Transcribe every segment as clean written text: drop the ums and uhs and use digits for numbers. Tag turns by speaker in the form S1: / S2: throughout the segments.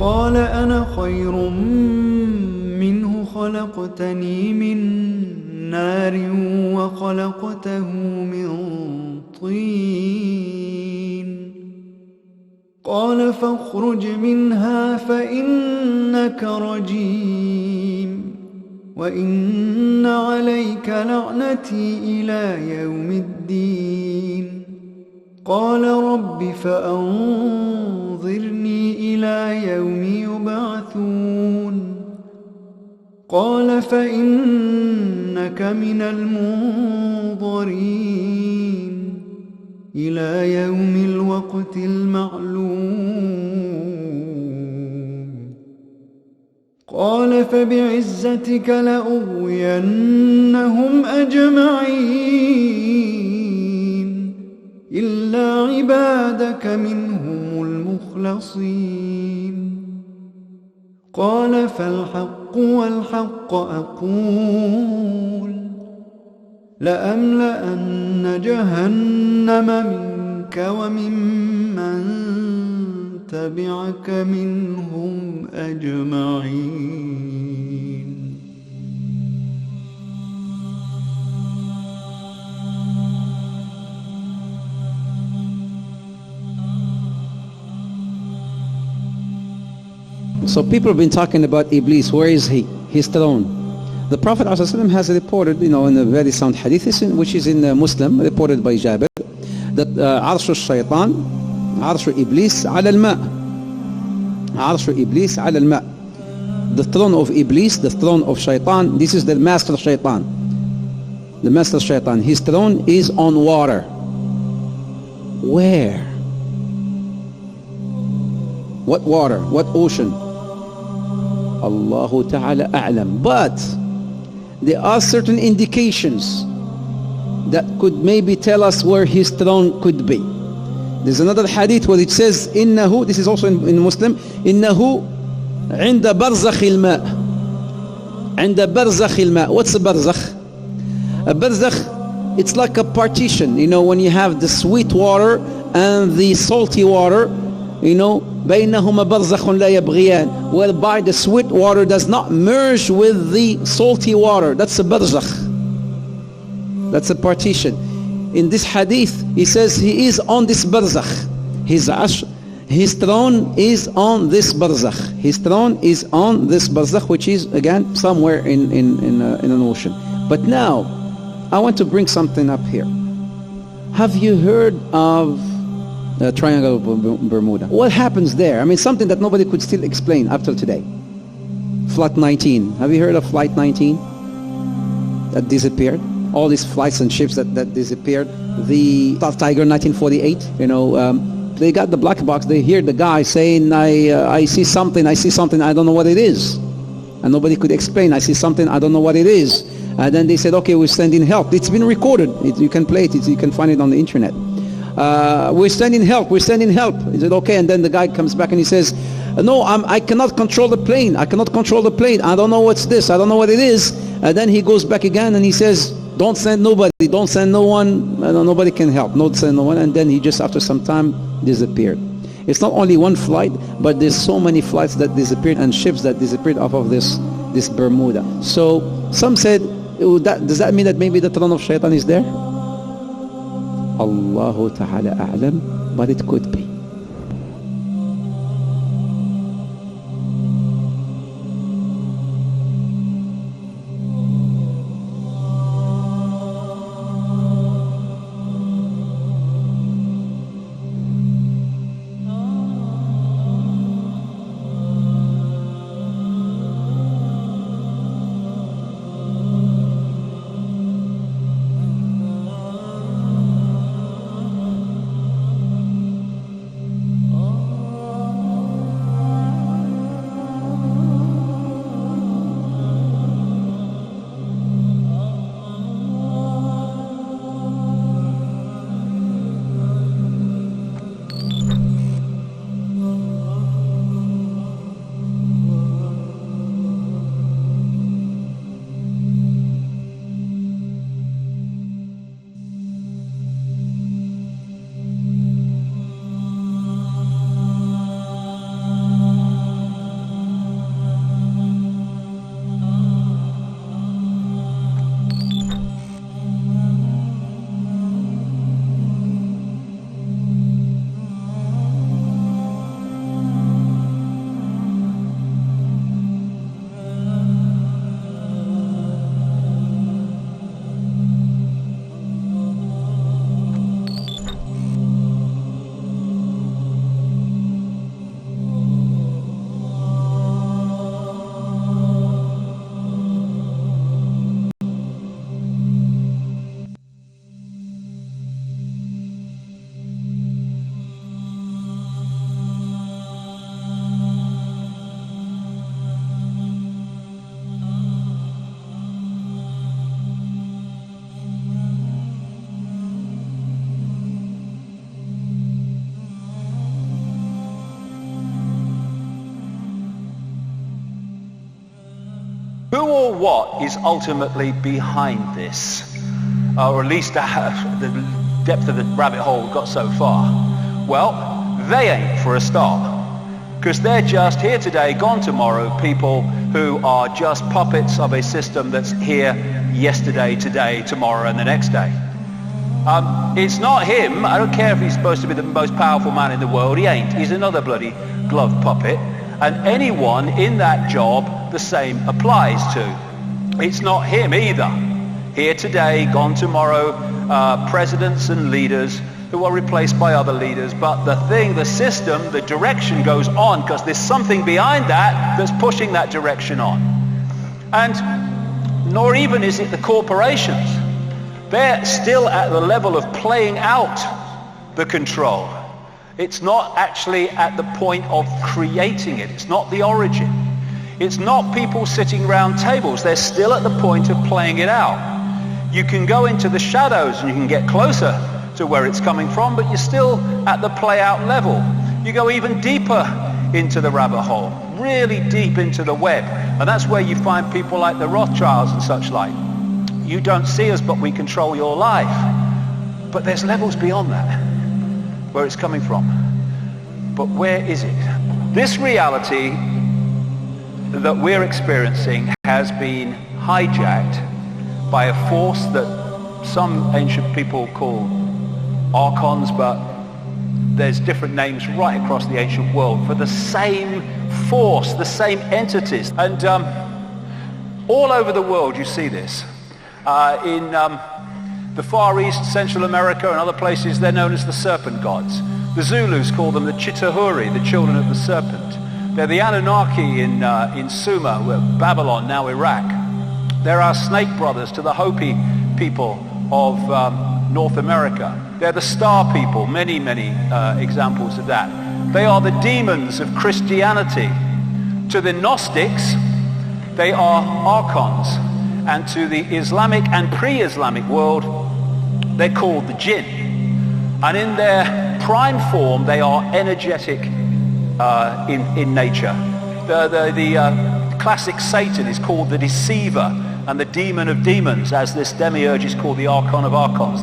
S1: قال أنا خير منه خلقتني من نار وخلقته من طين قال فاخرج منها فإنك رجيم وإن عليك لعنتي إلى يوم الدين قال رب فأنظرني إلى يوم يبعثون قال فإنك من المنظرين إلى يوم الوقت المعلوم قال فبعزتك لأغوينهم أجمعين إلا عبادك منهم المخلصين قال فالحق والحق أقول لأملأن جهنم منك وممن تبعك منهم أجمعين.
S2: So people have been talking about Iblis. Where is he? His throne. The Prophet ﷺ has reported, in a very sound hadith, which is in Muslim, reported by Jabir, that عرش الشيطان عرش إبليس على الماء. عرش إبليس على الماء. The throne of Iblis, the throne of Shaitan, this is the master Shaitan. The master Shaitan, his throne is on water. Where? What water? What ocean? Allahu Ta'ala A'lam. But there are certain indications that could maybe tell us where his throne could be. There's another hadith where it says, إنه, this is also in Muslim, إنه عند برزخ الماء. عند برزخ الماء. What's a barzakh? A barzakh, it's like a partition, when you have the sweet water and the salty water, بينهما برزخ لا يبغيان, whereby the sweet water does not merge with the salty water. That's a barzakh. That's a partition. In this hadith, he says he is on this barzakh. His throne is on this barzakh. His throne is on this barzakh, which is again somewhere in an ocean. But now, I want to bring something up here. Have you heard of the Triangle of Bermuda? What happens there? Something that nobody could still explain up till today. Flight 19. Have you heard of Flight 19? That disappeared. All these flights and ships that disappeared. The South Tiger 1948, they got the black box. They hear the guy saying, I see something, I don't know what it is. And nobody could explain, I see something, I don't know what it is. And then they said, okay, we're sending help. It's been recorded. You can play it. You can find it on the internet. We're sending help. He said, okay. And then the guy comes back and he says, no, I cannot control the plane. I don't know what's this. I don't know what it is. And then he goes back again and he says, don't send nobody. Don't send no one. Nobody can help. Don't send no one. And then he just, after some time, disappeared. It's not only one flight, but there's so many flights that disappeared and ships that disappeared off of this Bermuda. So some said, does that mean that maybe the throne of Shaitan is there? Allahu Ta'ala A'lam, but it could be.
S3: sure what is ultimately behind this, or at least the depth of the rabbit hole got so far. Well, they ain't, for a start, because they're just here today, gone tomorrow, people who are just puppets of a system that's here yesterday, today, tomorrow, and the next day. It's not him. I don't care if he's supposed to be the most powerful man in the world. He ain't. He's another bloody glove puppet. And anyone in that job, the same applies to. It's not him either. Here today, gone tomorrow, presidents and leaders who are replaced by other leaders. But the system, the direction goes on because there's something behind that that's pushing that direction on. And nor even is it the corporations. They're still at the level of playing out the control. It's not actually at the point of creating it. It's not the origin. It's not people sitting around tables. They're still at the point of playing it out. You can go into the shadows and you can get closer to where it's coming from, but you're still at the play out level. You go even deeper into the rabbit hole, really deep into the web. And that's where you find people like the Rothschilds and such like. You don't see us, but we control your life. But there's levels beyond that, where it's coming from. But where is it? This reality that we're experiencing has been hijacked by a force that some ancient people call archons, but there's different names right across the ancient world for the same force, the same entities. And all over the world you see this. In the Far East, Central America and other places, they're known as the serpent gods. The Zulus call them the Chitahuri, the children of the serpent. They're the Anunnaki in Sumer, Babylon, now Iraq. They're our snake brothers to the Hopi people of North America. They're the star people, many, many examples of that. They are the demons of Christianity. To the Gnostics, they are archons. And to the Islamic and pre-Islamic world, they're called the jinn. And in their prime form, they are energetic in nature. The classic Satan is called the deceiver and the demon of demons, as this demiurge is called the archon of archons.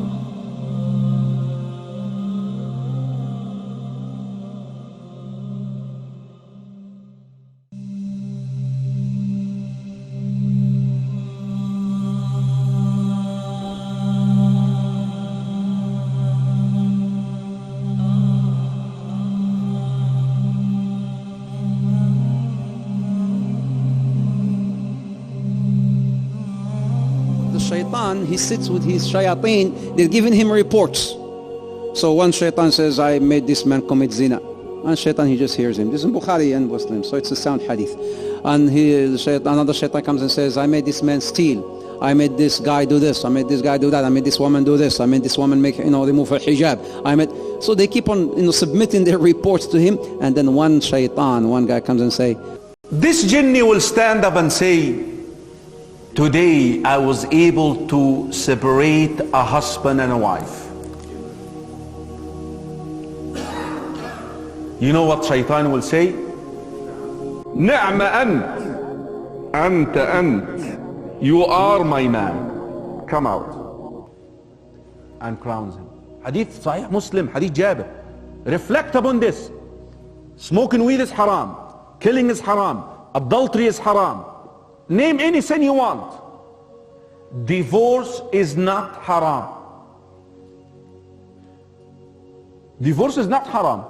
S2: Shaitan, he sits with his shayateen, they're giving him reports. So one shaitan says, I made this man commit zina. And shaitan, he just hears him. This is in Bukhari and Muslim, so it's a sound hadith. And another shaitan comes and says, I made this man steal. I made this guy do this. I made this guy do that. I made this woman do this. I made this woman make, remove her hijab. So they keep on, submitting their reports to him. And then one guy comes and say,
S4: this jinni will stand up and say, today I was able to separate a husband and a wife. You know what shaitan will say? نعم أنت أنت, you are my man. Come out. And crowns him. Hadith Sahih Muslim, Hadith Jabir. Reflect upon this. Smoking weed is haram. Killing is haram. Adultery is haram. Name any sin you want. Divorce is not haram. Divorce is not haram.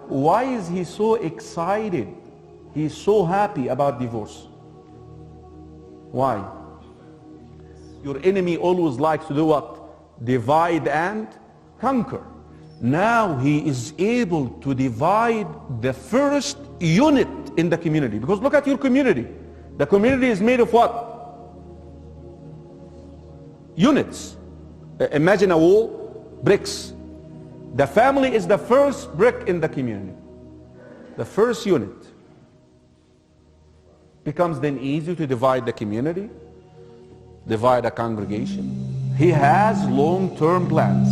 S4: Why is he so excited? He's so happy about divorce. Why? Your enemy always likes to do what? Divide and conquer. Now he is able to divide the first unit in the community. Because look at your community. The community is made of what? Units. Imagine a wall, bricks. The family is the first brick in the community. The first unit. Becomes then easy to divide the community, divide a congregation. He has long-term plans.